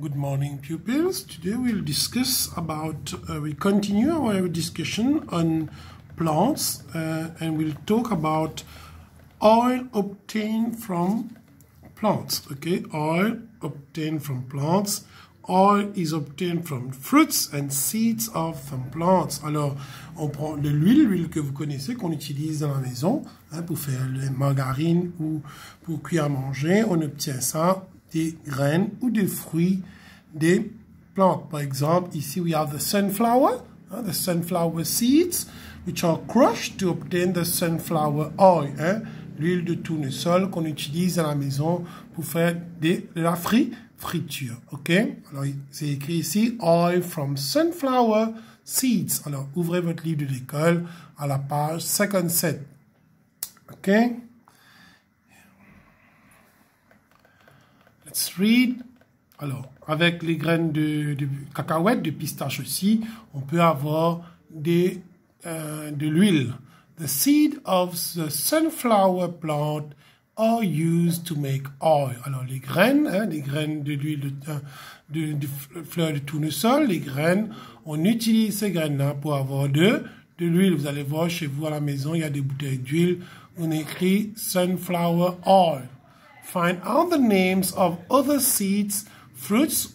Good morning, pupils. Today we'll discuss about, we continue our discussion on plants and we'll talk about oil obtained from plants. Okay, oil obtained from plants. Oil is obtained from fruits and seeds of some plants. Alors, on prend de l'huile que vous connaissez, qu'on utilise dans la maison pour faire la margarine ou pour cuire à manger. On obtient ça des graines ou des fruits des plantes. Par exemple, ici, we have the sunflower seeds, which are crushed to obtain the sunflower oil. L'huile de tournesol qu'on utilise dans la maison pour faire de la friture. OK? Alors, c'est écrit ici, oil from sunflower seeds. Alors, ouvrez votre livre de l'école à la page 57. OK? Let's read. Alors, avec les graines de cacahuètes, de pistache aussi, on peut avoir de l'huile. The seed of the sunflower plant are used to make oil. Alors, les graines de l'huile de fleurs de tournesol, les graines, on utilise ces graines-là pour avoir de l'huile. Vous allez voir chez vous à la maison, il y a des bouteilles d'huile. On écrit sunflower oil. Find out the names of other seeds, fruits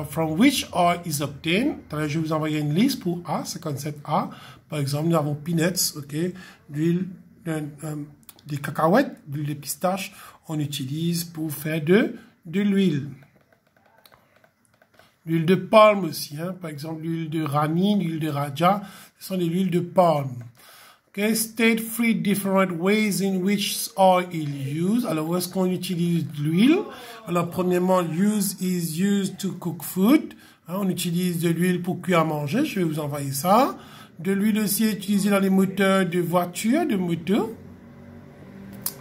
from which oil is obtained. Je vais vous envoyer une liste pour A, 57A. Par exemple, nous avons peanuts, ok, l'huile des cacahuètes, l'huile de pistache, on utilise pour faire de l'huile. L'huile de palme aussi, par exemple, l'huile de rani, l'huile de raja, ce sont des huiles de palme. Okay, state 3 different ways in which oil is used. Alors, où est-ce qu'on utilise l'huile? Alors, premièrement, is used to cook food. On utilise de l'huile pour cuire à manger. Je vais vous envoyer ça. De l'huile aussi est utilisée dans les moteurs de voitures, de moto.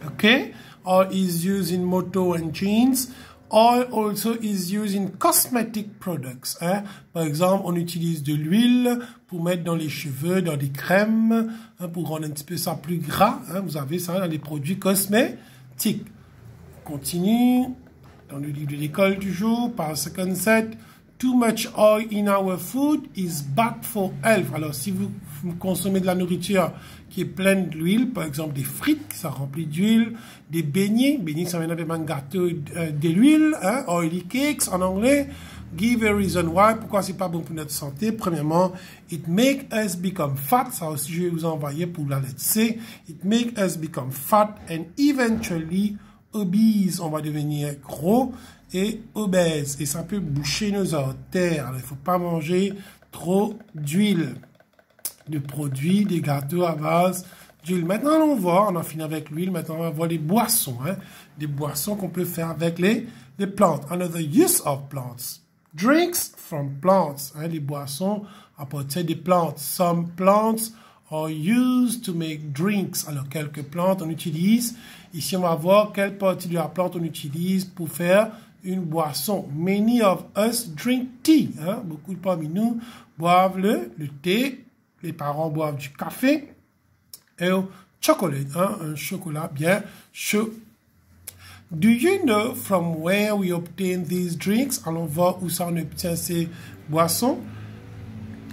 Okay. Oil is used in motor engines. Oil also is used in cosmetic products. Par exemple, on utilise de l'huile pour mettre dans les cheveux, dans des crèmes, pour rendre un petit peu ça plus gras. Vous avez ça dans les produits cosmétiques. On continue dans le livre de l'école du jour, page 57. Too much oil in our food is bad for health. Alors, si vous consommez de la nourriture qui est pleine d'huile, par exemple des frites, ça remplit d'huile, des beignets, ça vient avec un gâteau de l'huile, oily cakes en anglais. Give a reason why, pourquoi c'est pas bon pour notre santé. Premièrement, it make us become fat. Ça aussi, je vais vous envoyer pour la lettre C. It make us become fat and eventually obese. On va devenir gros et obèse. Et ça peut boucher nos artères. Alors, il ne faut pas manger trop d'huile, de produits, des gâteaux à base d'huile. Maintenant, on voit, on a fini avec l'huile. Maintenant, on va voir les boissons. Des boissons qu'on peut faire avec les plantes. Another use of plants. Drinks from plants. Les boissons à partir des plantes. Some plants are used to make drinks. Alors, quelques plantes on utilise. Ici, on va voir quelle partie de la plante on utilise pour faire une boisson. Many of us drink tea. Beaucoup parmi nous boivent le thé. Les parents boivent du café et au chocolat. Un chocolat bien chaud. Do you know from where we obtain these drinks? Allons voir où ça on obtient ces boissons.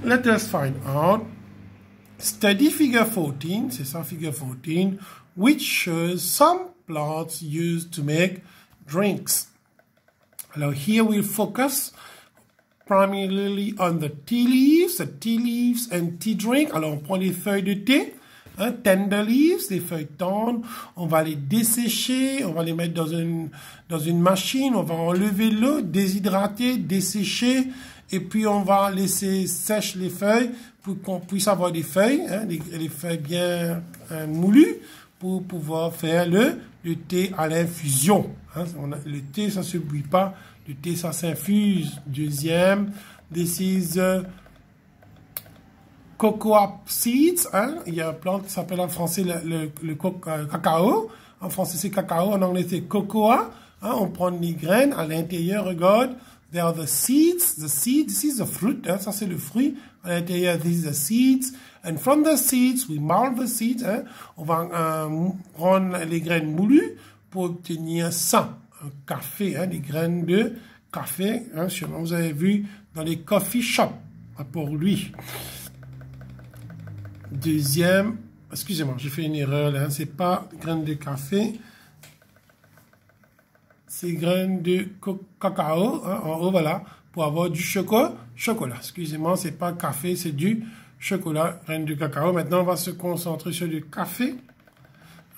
Let us find out. Study figure 14, c'est ça figure 14, which shows some plants used to make drinks. Alors here we focus primarily on the tea leaves and tea drink. Alors on prend les feuilles de thé. Tender leaves, les feuilles tendres, on va les dessécher, on va les mettre dans une machine, on va enlever l'eau, déshydrater, dessécher, et puis on va laisser sècher les feuilles pour qu'on puisse avoir des feuilles, les feuilles bien moulues, pour pouvoir faire le thé à l'infusion. Le thé, ça se bouille pas, le thé, ça s'infuse. Deuxième, this is cocoa seeds, il y a une plante qui s'appelle en français le cacao. En français, c'est cacao. En anglais, c'est cocoa. On prend les graines. À l'intérieur, regarde, there are the seeds. The seed, this is the fruit. Ça, c'est le fruit. À l'intérieur, this is the seeds. And from the seeds, we mold the seeds. On va prendre les graines moulues pour obtenir ça. Un café, des graines de café, hein, sûrement vous avez vu dans les coffee shops, pour lui. Deuxième, excusez-moi, j'ai fait une erreur là, c'est pas graines de café, c'est graines de cacao, hein, en haut, voilà, pour avoir du chocolat, excusez-moi, c'est pas café, c'est du chocolat, graines de cacao. Maintenant, on va se concentrer sur le café,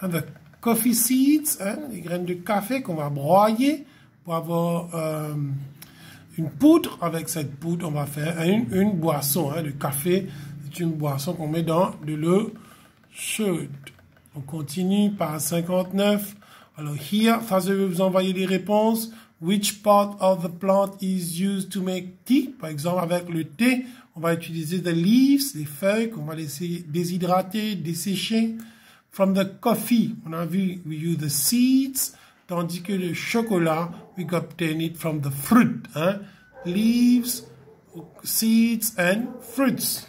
hein, the coffee seeds, hein, les graines de café qu'on va broyer pour avoir une poudre. Avec cette poudre, on va faire une boisson, hein, le café. C'est une boisson qu'on met dans de l'eau chaude. On continue par 59. Alors, here, ça, je vais vous envoyer des réponses. Which part of the plant is used to make tea? Par exemple, avec le thé, on va utiliser the leaves, les feuilles qu'on va laisser déshydrater, dessécher. From the coffee, on a vu, we use the seeds, tandis que le chocolat, we obtain it from the fruit, hein? Leaves, seeds and fruits.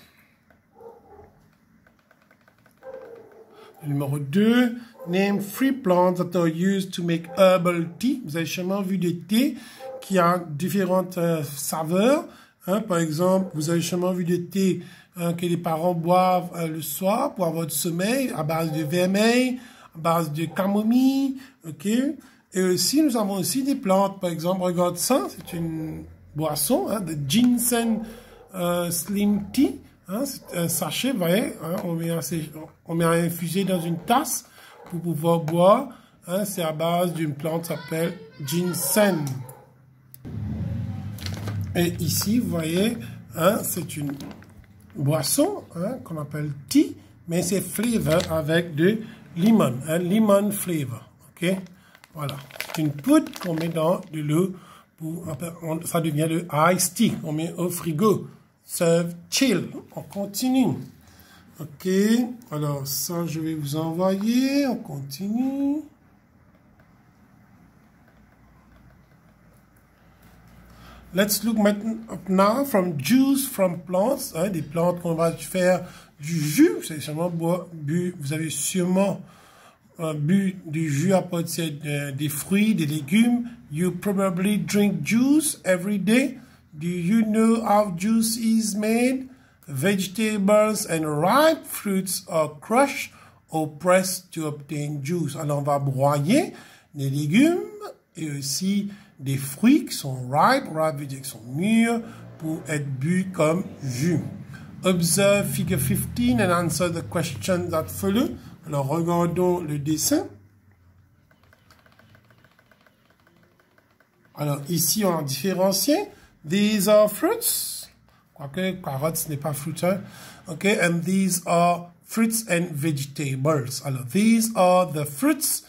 Numéro 2, name 3 plants that are used to make herbal tea. Vous avez sûrement vu des thés qui ont différentes saveurs. Hein? Par exemple, vous avez sûrement vu des thés que les parents boivent le soir pour avoir du sommeil à base de vermeil, à base de camomille. Ok. Et aussi, nous avons aussi des plantes. Par exemple, regarde ça, c'est une boisson, hein, de ginseng slim tea. Hein, c'est un sachet, vous voyez, hein, on met à infuser dans une tasse pour pouvoir boire. Hein, c'est à base d'une plante qui s'appelle ginseng. Et ici, vous voyez, hein, c'est une boisson, hein, qu'on appelle tea, mais c'est flavor avec de lemon, hein, lemon flavor. Ok, voilà. C'est une poudre qu'on met dans de l'eau, ça devient le iced tea, on met au frigo. Serve chill. On continue. Ok. Alors, ça, je vais vous envoyer. On continue. Let's look now from juice from plants. Hein, des plantes qu'on va faire du jus. Vous avez sûrement bu du jus à partir des fruits, des légumes. You probably drink juice every day. Do you know how juice is made? Vegetables and ripe fruits are crushed or pressed to obtain juice. Alors, on va broyer des légumes et aussi des fruits qui sont ripe veut dire qui sont mûrs pour être bu comme jus. Observe figure 15 and answer the question that follow. Alors, regardons le dessin. Alors, ici, on a différencié. These are fruits. Quoique, carotte, ce n'est pas fruit. Hein? Okay, and these are fruits and vegetables. Alors, these are the fruits,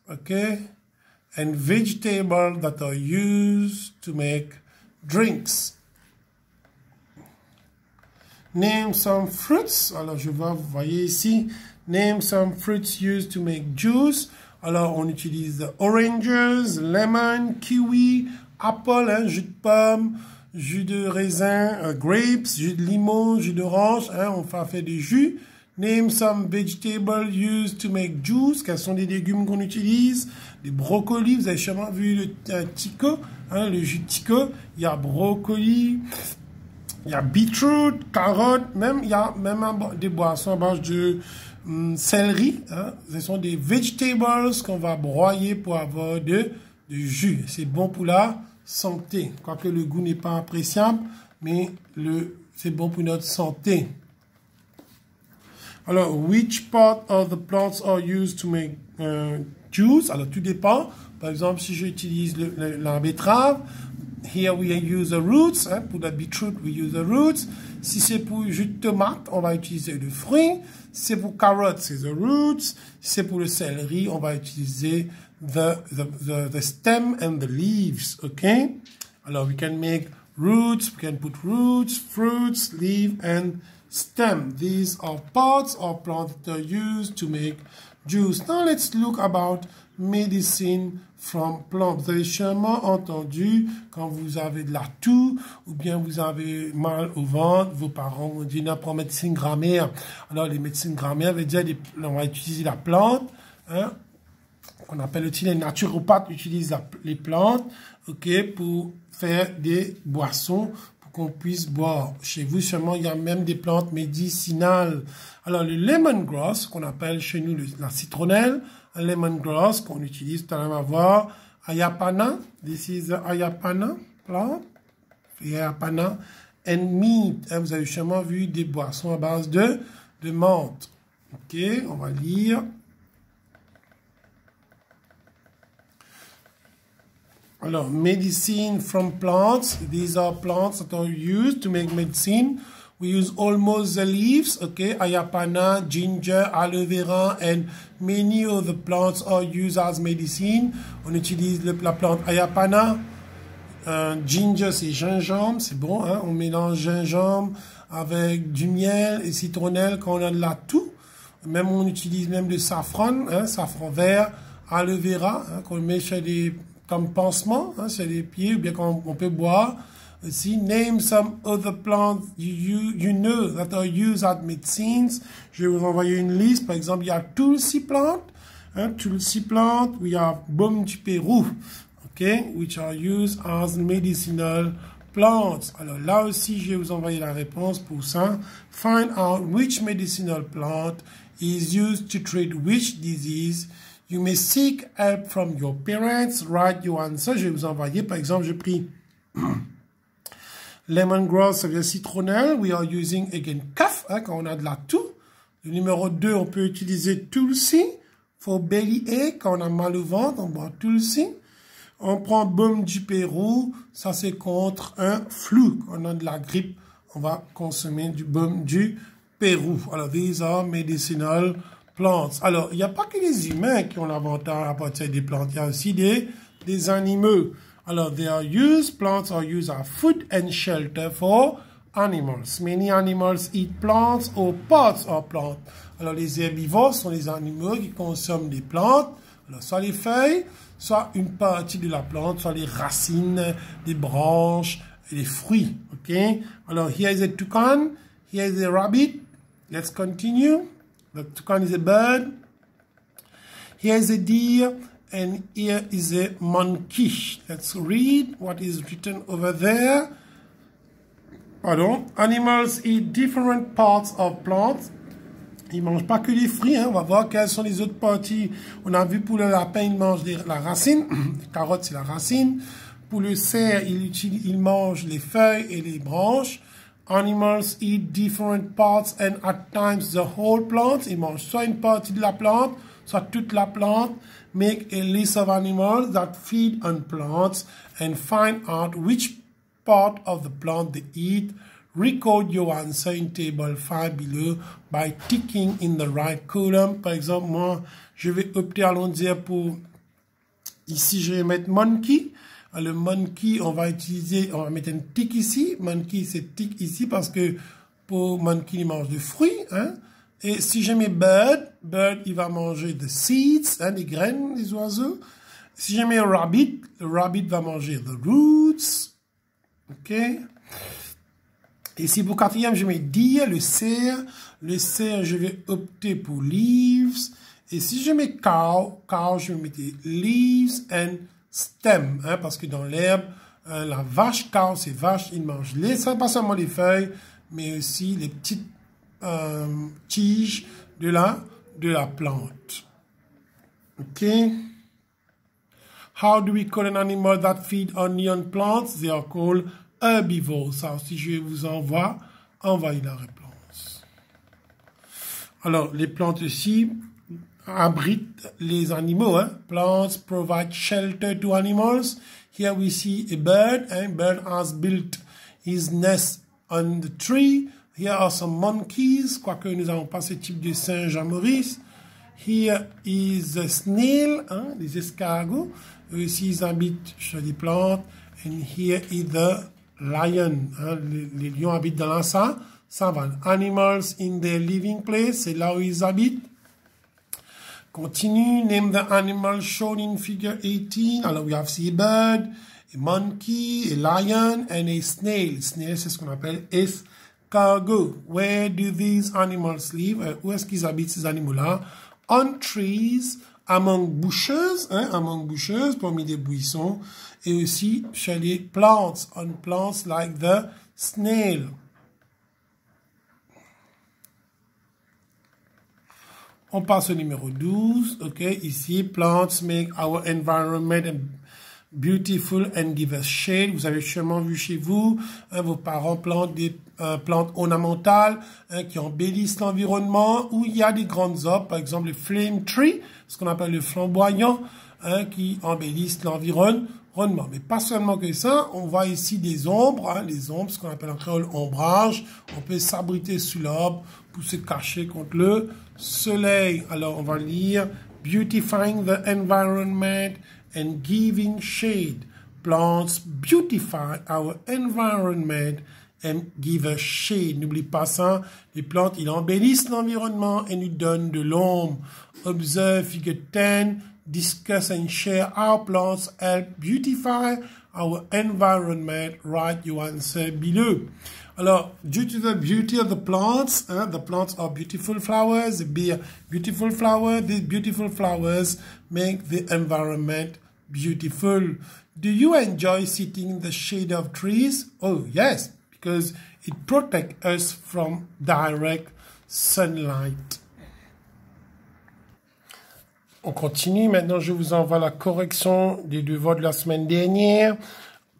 okay, and vegetables that are used to make drinks. Name some fruits. Alors, vous voyez ici, name some fruits used to make juice. Alors, on utilise the oranges, lemon, kiwi, apple, hein, jus de pomme, jus de raisin, grapes, jus de limon, jus d'orange, hein, on va faire des jus. Name some vegetables used to make juice. Quels sont les légumes qu'on utilise? Des brocolis, vous avez sûrement vu le tico, hein, le jus de tico. Il y a brocoli, il y a beetroot, carotte, il y a même des boissons à base de céleri. Hein. Ce sont des vegetables qu'on va broyer pour avoir de jus. C'est bon pour la santé. Quoique le goût n'est pas appréciable, mais c'est bon pour notre santé. Alors, which part of the plants are used to make juice? Alors, tout dépend. Par exemple, si j'utilise la betterave, here we use the roots. Hein, pour la beetroot, we use the roots. Si c'est pour jus de tomate, on va utiliser le fruit. Si c'est pour carotte, c'est the roots. Si c'est pour le céleri, on va utiliser the stem and the leaves. Okay? Alors, we can make roots. We can put roots, fruits, leaf, and stem. These are parts of plants that are used to make juice. Now let's look about medicine from plants. Vous avez sûrement entendu quand vous avez de la toux ou bien vous avez mal au ventre, vos parents vont dire non, pour médecine grammaire. Alors les médecines grammaire veut dire on va utiliser la plante, hein, qu'on appelle aussi les naturopathes, utilisent les plantes, ok, pour faire des boissons, pour qu'on puisse boire. Chez vous, sûrement, il y a même des plantes médicinales. Alors, le lemongrass, qu'on appelle chez nous la citronnelle, un lemongrass qu'on utilise, tout à l'heure, on va voir, Ayapana, this is the Ayapana plant, Ayapana, and meat. Vous avez sûrement vu des boissons à base de menthe. Ok, on va lire. Alors, medicine from plants. These are plants that are used to make medicine. We use almost the leaves, okay? Ayapana, ginger, aloe vera, and many of the plants are used as medicine. On utilise la plante Ayapana. Ginger, c'est gingembre, c'est bon, hein? On mélange gingembre avec du miel et citronnelle quand on a de la toux. Même on utilise même du safran, hein? Safran vert, aloe vera, hein? Qu'on met chez les comme pansement, hein, sur les pieds, ou bien quand on peut boire. Aussi, name some other plants you know that are used as medicines. Je vais vous envoyer une liste. Par exemple, il y a Tulsi plant, hein, Tulsi plant. We have Baume du Pérou, okay, which are used as medicinal plants. Alors là aussi, je vais vous envoyer la réponse pour ça. Find out which medicinal plant is used to treat which disease. You may seek help from your parents. Write your answer. Je vais vous envoyer, par exemple, j'ai pris lemongrass, ça vient citronnelle. We are using again cough, hein, quand on a de la toux. Le numéro 2, on peut utiliser tulsi for belly ache. Quand on a mal au ventre, on boit tulsi. On prend baume du Pérou. Ça, c'est contre un flu. Quand on a de la grippe, on va consommer du baume du Pérou. Alors, these are medicinal plants. Alors, il n'y a pas que les humains qui ont l'avantage à partir des plantes. Il y a aussi des animaux. Alors, plants are used as food and shelter for animals. Many animals eat plants or parts of plants. Alors, les herbivores sont les animaux qui consomment des plantes. Alors, soit les feuilles, soit une partie de la plante, soit les racines, des branches et les fruits. OK? Alors, here is a toucan. Here is a rabbit. Let's continue. The toucan is a bird. Here is a deer. And here is a monkey. Let's read what is written over there. Pardon. Animals eat different parts of plants. Ils ne mangent pas que les fruits. Hein. On va voir quelles sont les autres parties. On a vu pour le lapin, il mange la racine. Les carottes, c'est la racine. Pour le cerf, il mange les feuilles et les branches. Animals eat different parts and at times the whole plant. Ils mangent soit une partie de la plante, soit toute la plante. Make a list of animals that feed on plants and find out which part of the plant they eat. Record your answer in table 5 below by ticking in the right column. Par exemple, moi, je vais opter, allons dire, pour... Ici, je vais mettre monkey. Le monkey, on va mettre un tick ici. Monkey, c'est tick ici parce que pour monkey, il mange des fruits, hein. Et si je mets bird, il va manger des seeds, hein, des graines des oiseaux. Si je mets rabbit, le rabbit va manger the roots. OK? Et si pour quatrième, je mets deer, le cerf, je vais opter pour leaves. Et si je mets cow, je vais mettre leaves and stem, hein, parce que dans l'herbe, la vache cow, c'est vache, il mange pas seulement les feuilles, mais aussi les petites tiges de la plante. OK? How do we call an animal that feed only on plants? They are called herbivores. Ça aussi, je vous envoyer la réponse. Alors, les plantes aussi abritent les animaux. Hein? Plants provide shelter to animals. Here we see a bird. A bird has built his nest on the tree. Here are some monkeys, quoique nous n'avons pas ce type de singe à Maurice. Here is a snail, hein, les escargots. Eux aussi, ils habitent sur des plantes. And here is the lion. Hein, les lions habitent dans la savane. Animals in their living place, c'est là où ils habitent. Continue, name the animals shown in figure 18. Alors, we have a bird, a monkey, a lion, and a snail. Snail, c'est ce qu'on appelle escargot. Where do these animals live? Où est-ce qu'ils habitent ces animaux-là? On trees, among bushes, hein, among bushes, parmi des buissons, et aussi chez les plants, on plants like the snail. On passe au numéro 12, ok, ici, plants make our environment beautiful and give us shade. Vous avez sûrement vu chez vous, hein, vos parents plantent des plantes ornementales, hein, qui embellissent l'environnement, où il y a des grandes arbres, par exemple le flame tree, ce qu'on appelle le flamboyant, hein, qui embellissent l'environnement. Mais pas seulement que ça, on voit ici des ombres, hein, les ombres, ce qu'on appelle en créole ombrage. On peut s'abriter sous l'arbre pour se cacher contre le soleil. Alors on va lire beautifying the environment and giving shade. Plants beautify our environment and give us shade. N'oublie pas ça, les plantes, ils embellissent l'environnement et nous donnent de l'ombre. Observe figure 10. Discuss and share how plants help beautify our environment. Write your answer below. Alors, due to the beauty of the plants are beautiful flowers. They bear beautiful flowers. These beautiful flowers make the environment beautiful. Do you enjoy sitting in the shade of trees? Oh, yes, because it protects us from direct sunlight. On continue. Maintenant, je vous envoie la correction des devoirs de la semaine dernière.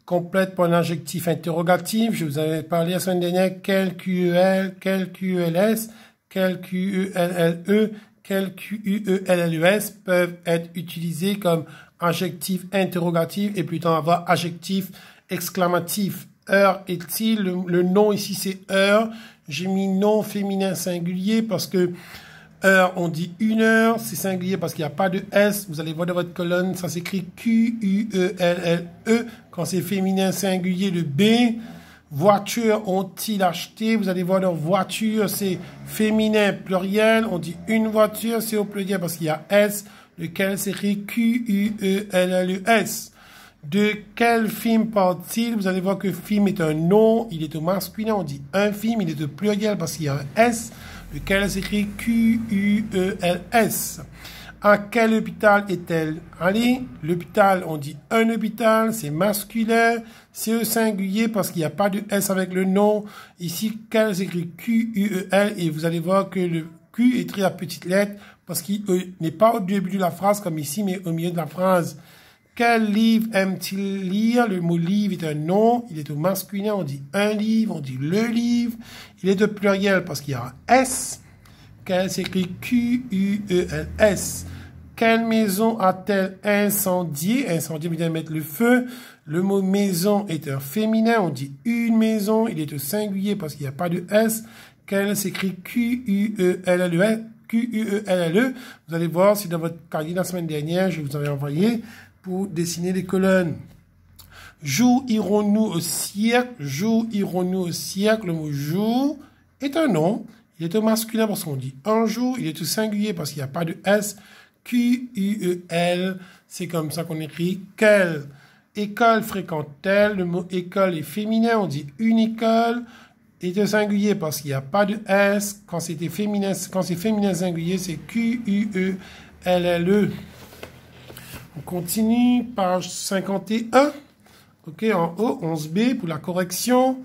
Complète pour un adjectif interrogatif. Je vous avais parlé la semaine dernière. Quel QEL, quel QELS, quel QELLE, quel QUELLES peuvent être utilisés comme adjectif interrogatif et plutôt avoir adjectif exclamatif. Heure est-il? Le nom ici, c'est heure. J'ai mis nom féminin singulier parce que heure, on dit une heure, c'est singulier parce qu'il n'y a pas de S. Vous allez voir dans votre colonne, ça s'écrit QUELLE. Quand c'est féminin singulier, le B. Voiture, ont-ils acheté? Vous allez voir dans voiture, c'est féminin pluriel. On dit une voiture, c'est au pluriel parce qu'il y a S, lequel s'écrit QUELLES. De quel film parle-t-il? Vous allez voir que film est un nom, il est au masculin. On dit un film, il est au pluriel parce qu'il y a un S, lequel s'écrit QUELS. À quel hôpital est-elle allée? L'hôpital, on dit un hôpital, c'est masculin, c'est au singulier parce qu'il n'y a pas de S avec le nom. Ici, quel s'écrit QUEL et vous allez voir que le Q est écrit à petite lettre parce qu'il n'est pas au début de la phrase comme ici, mais au milieu de la phrase. Quel livre aime-t-il lire? Le mot livre est un nom, il est au masculin, on dit un livre, on dit le livre. Il est au pluriel parce qu'il y a un S. Quel s'écrit QUELS. Quelle maison a-t-elle incendié? Incendié veut dire mettre le feu. Le mot maison est un féminin, on dit une maison, il est au singulier parce qu'il n'y a pas de S. Quel s'écrit QUELLE. Vous allez voir si dans votre cahier la semaine dernière, je vous avais envoyé pour dessiner les colonnes. Jour irons-nous au cirque? Jour irons-nous au cirque? Le mot jour est un nom. Il est au masculin parce qu'on dit un jour. Il est au singulier parce qu'il n'y a pas de S. QUEL. C'est comme ça qu'on écrit quelle. École fréquente-t-elle? Le mot école est féminin. On dit une école. Il est au singulier parce qu'il n'y a pas de S. Quand c'est féminin singulier, c'est QUELLE. On continue, page 51. OK, en haut, 11B pour la correction.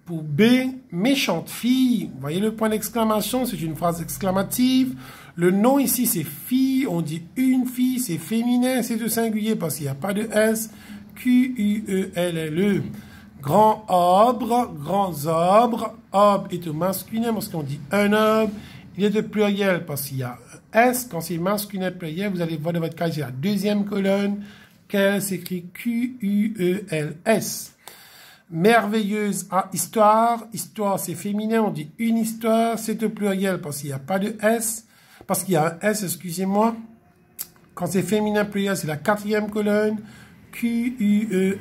Pour B, méchante fille. Vous voyez le point d'exclamation, c'est une phrase exclamative. Le nom ici, c'est fille. On dit une fille, c'est féminin, c'est au singulier parce qu'il n'y a pas de S. QUELLE. Grand arbre, grands arbres. Arbre est au masculin parce qu'on dit un arbre. Il est au pluriel parce qu'il y a S. Quand c'est masculin pluriel, vous allez voir dans votre case, c'est la deuxième colonne. Qu'elle s'écrit QUELS. Merveilleuse à histoire. Histoire, c'est féminin. On dit une histoire. C'est au pluriel parce qu'il n'y a pas de S. Parce qu'il y a un S, excusez-moi. Quand c'est féminin pluriel, c'est la quatrième colonne. QUELLES.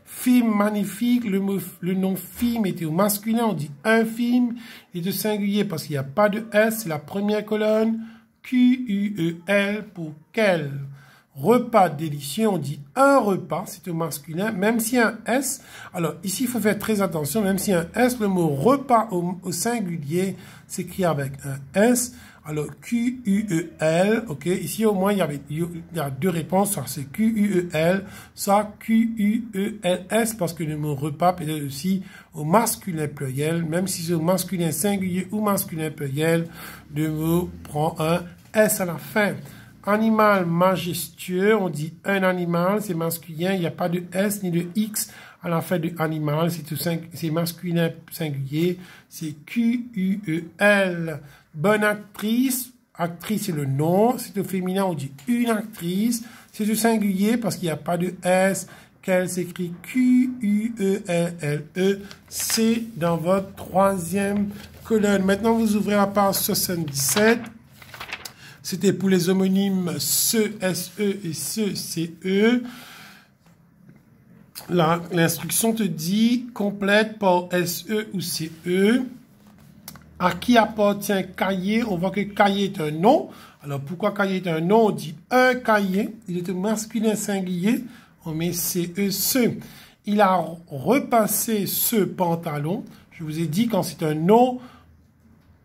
Film magnifique. Le nom film était au masculin. On dit un film. Il est au singulier parce qu'il n'y a pas de S. C'est la première colonne. QUEL pour quel. Repas délicieux, on dit un repas, c'est au masculin, même s'il y a un S. Alors, ici, il faut faire très attention, même s'il y a un S, le mot repas au singulier s'écrit avec un S. Alors, Q-U-E-L, ok. Ici, au moins, il y a deux réponses. Ça, c'est Q-U-E-L, ça, Q-U-E-L-S, parce que le mot repas peut être aussi au masculin pluriel. Même si c'est au masculin singulier ou masculin pluriel, le mot prend un S à la fin. Animal majestueux, on dit un animal, c'est masculin, il n'y a pas de S ni de X à la fin de animal, c'est masculin singulier, c'est Q-U-E-L. Bonne actrice, actrice c'est le nom, c'est au féminin, on dit une actrice, c'est au singulier parce qu'il n'y a pas de S, qu'elle s'écrit Q-U-E-L-L-E, c'est dans votre troisième colonne. Maintenant, vous ouvrez la page 77. C'était pour les homonymes se, S-E et se, C-E. L'instruction te dit complète par S-E ou C-E. À qui appartient cahier? On voit que cahier est un nom. Alors, pourquoi cahier est un nom? On dit un cahier. Il est au masculin singulier. On met C-E, ce. Il a repassé ce pantalon. Je vous ai dit quand c'est un nom,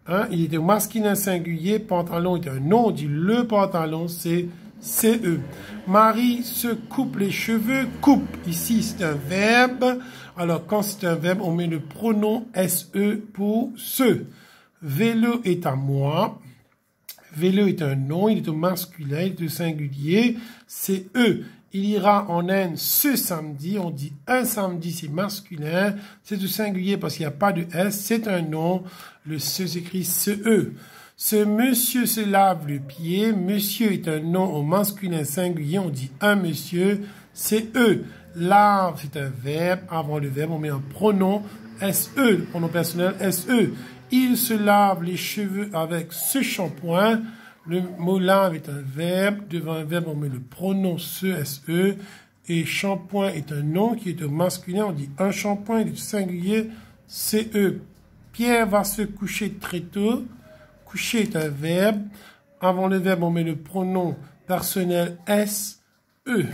hein, il était au masculin singulier, pantalon est un nom, on dit le pantalon, c'est CE. Marie se coupe les cheveux, coupe, ici c'est un verbe, alors quand c'est un verbe, on met le pronom SE pour ce. Vélo est à moi, vélo est un nom, il est au masculin, il est au singulier, c'est E. Il ira en Inde ce samedi. On dit un samedi, c'est masculin. C'est du singulier parce qu'il n'y a pas de S. C'est un nom. Le se s'écrit ce-e. Ce monsieur se lave le pied. Monsieur est un nom au masculin singulier. On dit un monsieur. C'est E. Lave, c'est un verbe. Avant le verbe, on met un pronom SE. Le pronom personnel SE. Il se lave les cheveux avec ce shampoing. Le mot lave est un verbe. Devant un verbe, on met le pronom se, SE. Et shampoing est un nom qui est au masculin. On dit un shampoing, il est au singulier, CE. Pierre va se coucher très tôt. Coucher est un verbe. Avant le verbe, on met le pronom personnel SE.